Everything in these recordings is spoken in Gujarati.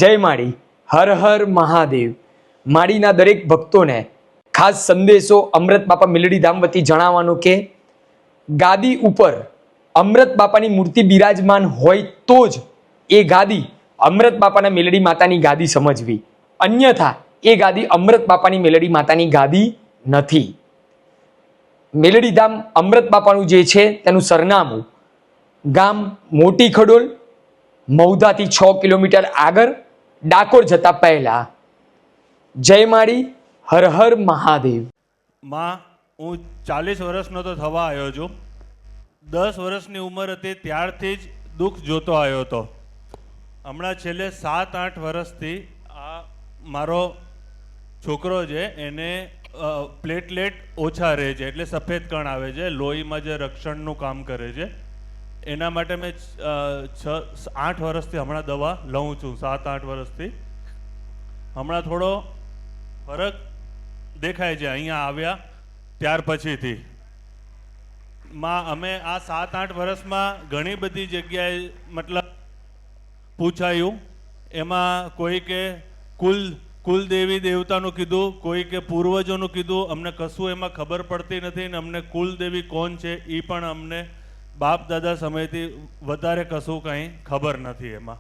જય માળી, હર હર મહાદેવ. માળીના દરેક ભક્તોને ખાસ સંદેશો અમૃત બાપા મેલડી ધામ વતી જણાવવાનું કે ગાદી ઉપર અમૃત બાપાની મૂર્તિ બિરાજમાન હોય તો જ એ ગાદી અમૃત બાપાના મેલડી માતાની ગાદી સમજવી, અન્યથા એ ગાદી અમૃત બાપાની મેલડી માતાની ગાદી નથી. મેલડી ધામ અમૃત બાપાનું જે છે તેનું સરનામું ગામ મોટી ખડોલ, મૌધાથી 6 કિલોમીટર આગળ, ડાકોર જતા પહેલા. જય માળી, હર હર મહાદેવ. માં, હું 40 વર્ષનો તો થવા આવ્યો છું. 10 વર્ષની ઉંમર હતી ત્યારથી જ દુઃખ જોતો આવ્યો હતો. હમણાં છેલ્લે 7-8 વર્ષથી આ મારો છોકરો છે એને પ્લેટલેટ ઓછા રહે છે, એટલે સફેદ કણ આવે છે, લોહીમાં જે રક્ષણનું કામ કરે છે. એના માટે મેં 8 વર્ષથી હમણાં દવા લઉં છું, 7-8 વર્ષથી. હમણાં થોડો ફરક દેખાય છે અહીંયા આવ્યા ત્યાર પછીથી. માં, અમે આ 7-8 વર્ષમાં ઘણી બધી જગ્યાએ મતલબ પૂછાયું, એમાં કોઈ કે કુલદેવી દેવતાનું કીધું, કોઈ કે પૂર્વજોનું કીધું. અમને કશું એમાં ખબર પડતી નથી ને અમને કુલદેવી કોણ છે એ પણ અમને બાપ દાદા સમયથી વધારે કશું કંઈ ખબર નથી એમાં.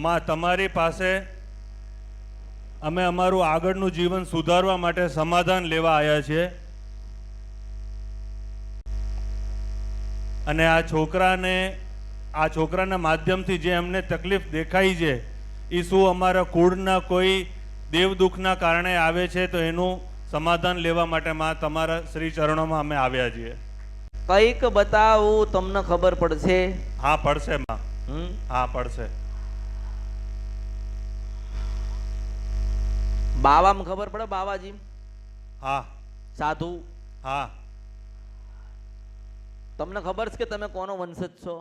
માં, તમારી પાસે અમે અમારું આગળનું જીવન સુધારવા માટે સમાધાન લેવા આવ્યા છીએ. અને આ છોકરાના માધ્યમથી જે અમને તકલીફ દેખાઈ છે એ શું અમારા કુળના કોઈ દેવ દુઃખના કારણે આવે છે, તો એનું સમાધાન લેવા માટે માં તમારા શ્રી ચરણોમાં અમે આવ્યા છીએ. કઈક બતાવું તમને ખબર પડશે. હા પડશે માં, હા પડશે. બાવામાં ખબર પડે? બાવાજી હા. સાધુ? હા. તમને ખબર છે કે તમે કોનો વંશજ છો?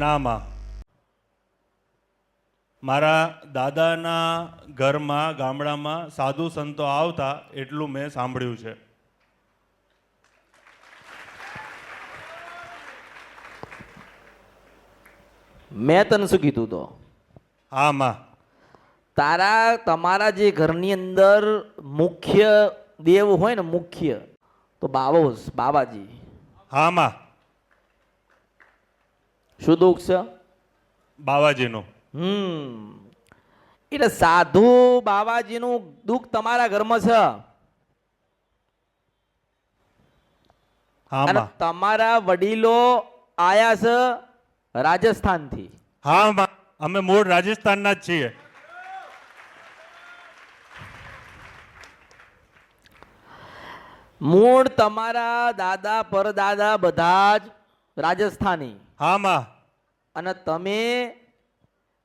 ના માં, મારા દાદાના ઘરમાં ગામડામાં સાધુ સંતો આવતા એટલું મેં સાંભળ્યું છે. મેં તને શું કીધું? તો હા માં, તમારા જે ઘરની અંદર મુખ્ય દેવ હોય ને, મુખ્ય તો બાવાજી. હા માં. શું દુઃખ છે? બાવાજીનું. એટલે સાધુ બાવાજીનું દુઃખ તમારા ઘરમાં છે. હા અને માં. તમારા વડીલો આયા છે રાજસ્થાનથી. હા માં, અમે મૂળ રાજસ્થાનના જ છીએ. મૂળ તમારા દાદા પરદાદા બધા જ રાજસ્થાની. હા માં. અને તમે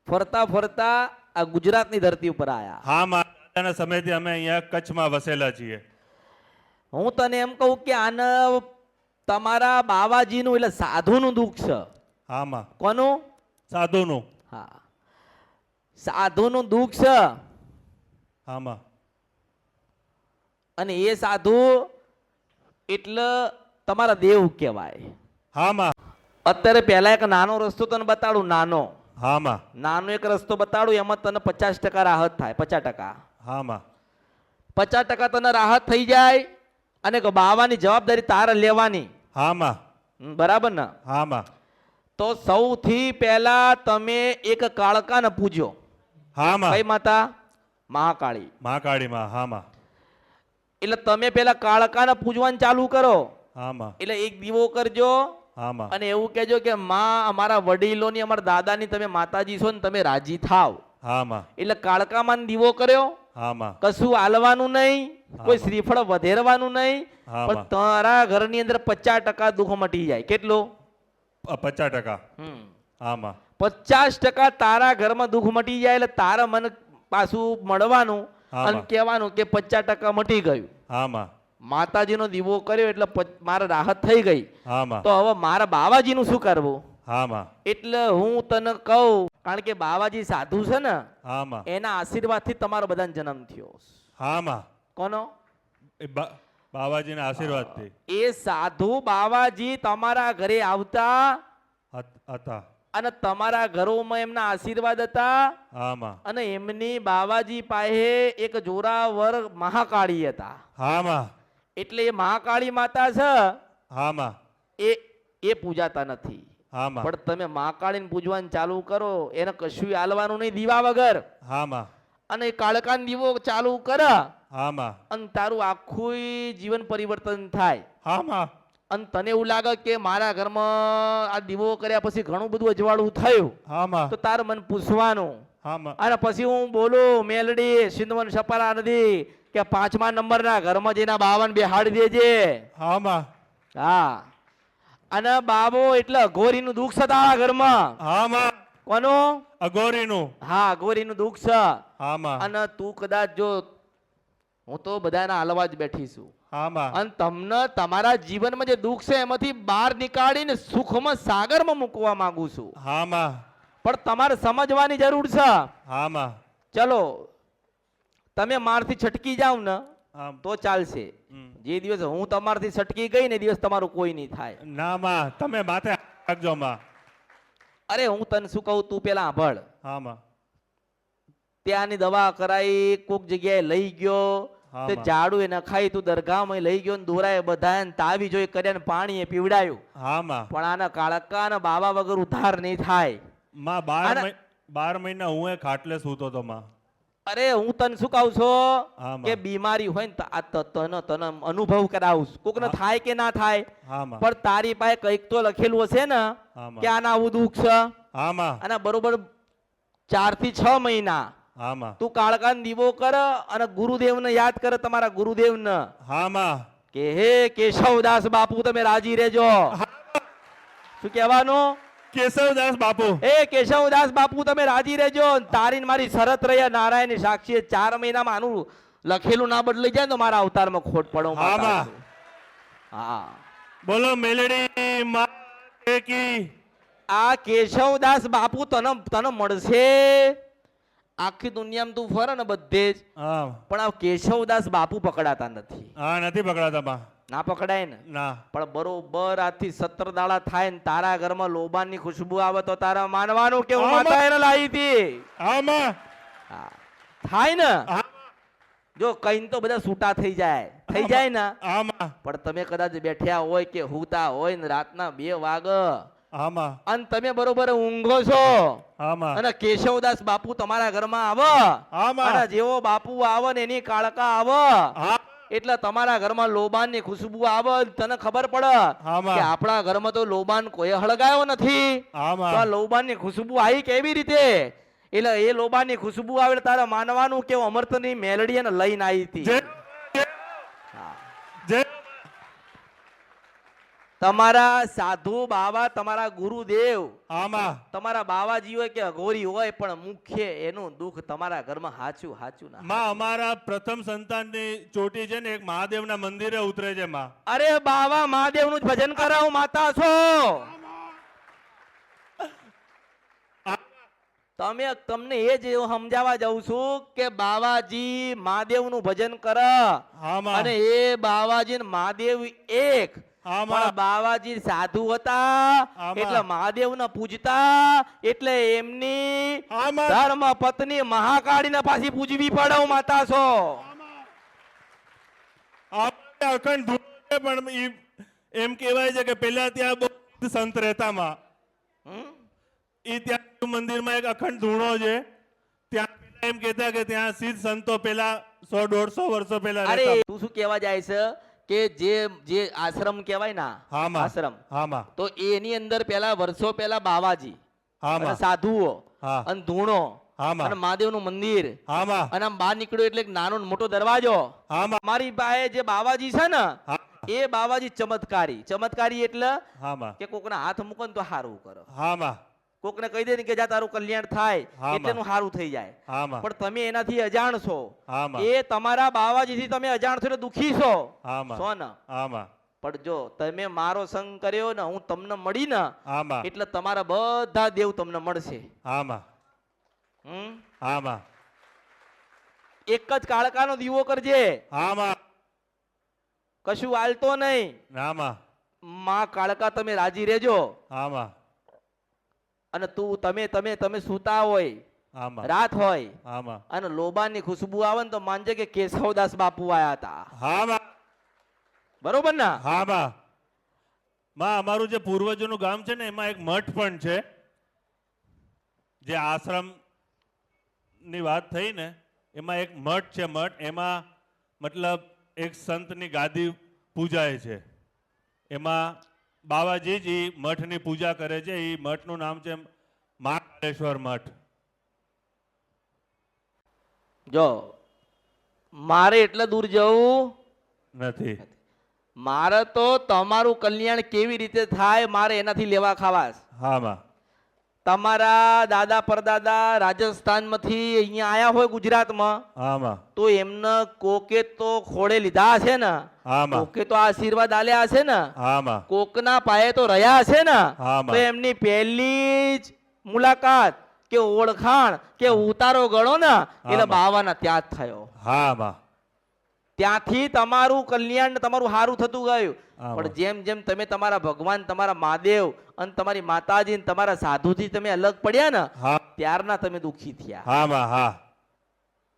ફરતા ફરતા આ ગુજરાતની ધરતી ઉપર આયા. હા માં, દાદાના સમયથી અમે અહીંયા કચ્છમાં વસેલા છીએ. હું તને એમ કહું કે આને તમારા બાવાજીનું એટલે સાધુનું દુઃખ છે. હા માં. કોનું? સાધુનું. હા, સાધુનું દુઃખ છે. હા માં. અને એ સાધુ એટલે તમારા દેવ કહેવાય. હા માં. અત્યારે પહેલા એક નાનો રસ્તો તને બતાડું. હા માં. નાનો એક રસ્તો બતાડું, એમાં તને 50% રાહત થાય. 50%. હા માં. 50% તને રાહત થઈ જાય. અને બાવાની જવાબદારી તારે લેવાની. હા માં. બરાબર ને? હા માં. તો સૌથી પહેલા તમે એક કાળકાને પૂજો. હા માં. કઈ માતા? મહાકાળી. મહાકાળી માં. હા માં. એટલે તમે પેલા કાળકાને પૂજવાનું ચાલુ કરો. હા માં. એટલે એક દીવો કરજો. હા માં. અને એવું કહેજો કે માં, અમારા વડીલોની, અમારા દાદાની તમે માતાજી છો ને, તમે રાજી થાવ. હા માં. એટલે કાળકામાં દીવો કર્યો. હા માં. કશું આલવાનું નહીં, કોઈ શ્રીફળ વધેરવાનું નહીં. હા પણ માં. તારા ઘરની અંદર 50% દુઃખ મટી જાય. કેટલું? 50%. હા માં. 50% તારા ઘરમાં દુઃખ મટી જાય. એટલે તારા મન પાછું મળવાનું અને કહેવાનું કે 50% મટી ગયું. હા માં. માતાજીનો દીવો કર્યો એટલે મારે રાહત થઈ ગઈ. હા માં. તો હવે મારા બાવાજીનું શું કરવું? હા માં. એટલે હું તને કહું, કારણ કે બાવાજી સાધુ છે ને, હા માં. એના આશીર્વાદથી તમારો બધાનો જન્મ થયો. હા માં. કોનો? બાવાજીના આશીર્વાદથી. એ સાધુ બાવાજી તમારા ઘરે આવતા હતા. અને તમારા ઘરોમાં એમના આશીર્વાદ હતા હા માં અને એમની બાવાજી પાસે એક જોરાવર મહાકાળી હતા. હા માં એટલે એ મહાકાળી માતા છે હા માં એ પૂજાતા નથી. હા માં પણ તમે મહાકાળીને પૂજવાનું ચાલુ કરો, એને કશું હાલવાનું નહીં દીવા વગર, હા માં અને એ કાળકાનો દીવો ચાલુ કર હા માં અને તારું આખું જીવન પરિવર્તન થાય. હા માં અને તને એવું લાગે કે મારા ઘરમાં આ દીવો કર્યા પછી ઘણું બધું અજવાળું થયું, હા માં તો તારે મને પૂછવાનું. હા માં અને પછી હું બોલું મેલડી સિંધવન સપારા નદી કે 5મા નંબરના ઘરમાં જઈને બાવન બેહાડી દેજે. હા માં હા, અને બાબો એટલે અઘોરીનું દુઃખ છે તારા ઘરમાં. હા માં કોનું? અઘોરીનું. હા, અઘોરીનું દુઃખ છે. હા માં અને તું કદાચ જો, હું તો બધાના હાલવા જ બેઠી છું, હા માં અને તમને તમારા જીવનમાં જે દુઃખ છે એમાંથી બહાર નીકાળીને સુખમાં સાગરમાં મૂકવા માંગુ છું. હા માં પણ તમારે સમજવાની જરૂર છે. હા માં ચલો, તમે મારથી છટકી જાવ ને હા તો ચાલશે. હમ. જે દિવસ હું તમારથી છટકી ગઈ ને દિવસ તમારું કોઈ નહીં થાય. ના માં તમે માથે રાખજો માં. અરે હું તને શું કહું, તું પેલા સાંભળ. હા માં ત્યાંની દવા કરાઈ, કોક જગ્યાએ લઈ ગયો, હા તે માં. ઝાડુ એ નખાઈ, તું દરગાહમાં લઈ ગયો ને દોરાએ બધા તાવી જોઈ કર્યા ને પાણી એ પીવડાયું. હા માં પણ આના કાળકા ને બાબા વગર ઉધાર નહીં થાય. માં આના- 12 મહિના હું એ ખાટલે સૂતો તો માં. અરે હું તને શું કહું છું હા માં. કે બીમારી હોય ને તો આ તને અનુભવ કરાવું. કોક ને થાય કે ના થાય, હા માં પણ તારી પાસે કંઈક તો લખેલું હશે ને હા માં. કે આના આવું દુઃખ છે. હા માં અને બરોબર 4 થી 6 મહિના હા માં તું કાળકાનો દીવો કર અને ગુરુદેવને યાદ કર, તમારા ગુરુદેવને હા માં કે હે કેશવદાસ બાપુ તમે રાજી રહેજો. શું કહેવાનું? કેશવદાસ બાપુ. હે કેશવદાસ બાપુ તમે રાજી રહેજો. તારી ને મારી શરત રહ્યા નારાયણ સાક્ષી, 4 મહિનામાં આનું લખેલું ના બદલાઈ જાય ને તો મારા અવતારમાં ખોટ પડો. હા માં. હા, બોલો મેલડી માત કી. આ કેશવદાસ બાપુ તને મળશે. આખી દુનિયામાં તું ફરે ને બધે જ, હા પણ આ કેશવદાસ બાપુ પકડાતા નથી. હા નથી પકડાતા માં. ના પકડાય ને. ના. પણ બરોબર આજથી 17 દાડા થાય ને તારા ઘરમાં લોબાનની ખુશ્બુ આવે તો તારા માનવાનું કે હું આમાં- માતા એને લાવી હતી. હા માં. હા, થાય ને. હા જો કઈ તો બધા છૂટા થઈ જાય ને. હા માં. પણ તમે કદાચ બેઠ્યા હોય કે હુતા હોય ને રાતના 2 વાગે હા માં. અને તમે બરોબર ઊંઘો છો હા માં. અને કેશવદાસ બાપુ તમારા ઘરમાં આવે, હા માં. અને જેવો બાપુ આવે ને એની કાળકા આવે હા એટલે તમારા ઘરમાં લોબાનની ખુશ્બુ આવે, તને ખબર પડે હા માં. કે આપણા ઘરમાં તો લોબાન કોઈ હળગાયો નથી. હા તો આ માં. લોબાનની ખુશ્બુ આવી કેવી રીતે? એટલે એ લોબાનની ખુશ્બુ આવે એટલે તારે માનવાનું કે અમૃતની મેલડી એને લઈને આવી હતી. જય હા. જય. તમારા સાધુ બાવા, તમારા ગુરુદેવ, હા માં. તમારા બાવાજી હોય કે અઘોરી હોય, પણ મુખ્ય એનું દુઃખ તમારા ઘરમાં હાચું ના. માં અમારા પ્રથમ સંતાનની ચોટી છે ને એક મહાદેવના મંદિરે ઉતરે છે માં. અરે બાવા મહાદેવનું જ ભજન કરાવું માતા છો. તમને એ જ સમજાવવા જાઉં છું કે બાવાજી મહાદેવનું ભજન કર, હા માં. અને એ બાવાજી ને મહાદેવ એક. હા પણ માં. બાવાજી સાધુ હતા આમાં. એટલે મહાદેવને પૂજતા, એટલે એમની હા માં. ધર્મ પત્ની મહાકાળીને પાછી પૂજવી પડે. હું માતા છો. આપણે અખંડ ધૂળ છે પણ એમ કહેવાય છે કે પેલા ત્યાં બહુ સંત રહેતા માં. હમ? એ ત્યાં મંદિરમાં એક અખંડ ધૂણો છે. ત્યાં પેલા એમ કહેતા કે ત્યાં સિદ્ધ સંતો પેલા 100-150 વર્ષો પેલા અરે રહેતા. તું શું કહેવા જાય છે કે જે આશ્રમ કહેવાય ને, હા માં. આશ્રમ, હા માં. તો એની અંદર પેલા વર્ષો પેલા બાવાજી હા અને માં. સાધુઓ હા. અને ધૂણો હા અને માં. મહાદેવનું મંદિર, હા માં. અને આમ બહાર નીકળ્યો એટલે એક નાનો ને મોટો દરવાજો. હા માં. મારી પાસે જે બાવાજી છે ને હા. એ બાવાજી ચમત્કારી એટલે હા માં. કે કોકના હાથ મૂકો ને તો સારું કરો, હા માં. કોકને કહી દે ને કે જા તારું કલ્યાણ થાય હા, એટલે માં. સારું થઈ જાય. હા માં. પણ તમે એનાથી અજાણ છો. હા માં. એ તમારા બાવાજીથી તમે અજાણ છો એટલે દુખી છો. હા માં. છો ને? હા માં. પણ જો તમે મારો સંગ કર્યો ને, હું તમને મળી ને, હા માં. એટલે તમારા બધા દેવ તમને મળશે. હા માં. હમ? હા માં. એક જ કાળકાનો દીવો કરજે, હા માં. કશું હાલતો નહીં. હા માં. માં કાળકા તમે રાજી રહેજો. હા માં. અને તું તમે સૂતા હોય આમાં રાત હોય આમાં અને લોબાની ખુશ્બુ આવે ને તો માનજે કે કેશવદાસ બાપુ આયા હતા. હા માં બરોબર ને? હા માં અમારું જે પૂર્વજોનું ગામ છે ને એમાં એક મઠ પણ છે. જે આશ્રમ ની વાત થઈ ને એમાં એક મઠ છે. મઠ એમાં મતલબ એક સંતની ગાદી પૂજાય છે. એમાં બાવાજી જ ઈ મઠની પૂજા કરે છે. એ મઠનું નામ છે મહાકાળેશ્વર મઠ. જો મારે એટલે દૂર જવું નથી. મારે તો તમારું કલ્યાણ કેવી રીતે થાય મારે એનાથી લેવા ખાવા છે. હા માં તમારા દાદા પરદાદા રાજસ્થાનમાંથી અહીંયા આયા હોય ગુજરાતમાં હા માં તો એમને કોકે તો ખોળે લીધા હશે ને, હા માં કોકે તો આશીર્વાદ આલ્યા હશે ને, હા માં કોકના પાયે તો રહ્યા હશે ને. હા, માં. તો એમની પહેલી જ મુલાકાત કે ઓળખાણ કે ઉતારો ગણો ને એટલે માં. બાવાના ત્યાં જ થયો. હા માં ત્યાંથી તમારું કલ્યાણ ને તમારું સારું થતું ગયું. હા, પણ માં. જેમ જેમ તમે તમારા ભગવાન તમારા મહાદેવ અને તમારી માતાજી ને તમારા સાધુથી તમે અલગ પડ્યા ને હા ત્યારના તમે દુઃખી થયા. હા માં હા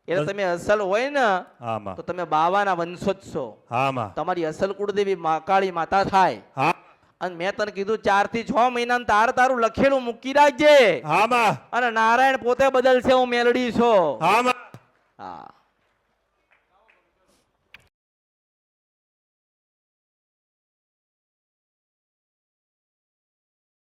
એટલે તમે અસલ હોય ને હા માં તો તમે બાવાના વંશો જ છો. હા માં તમારી અસલ કુળદેવી કાળી માતા થાય. હા અને મેં તને કીધું 4 થી 6 મહિના તારું લખેલું મૂકી રાખજે. હા માં અને નારાયણ પોતે બદલશે હું મેલડી છો. હા માં હા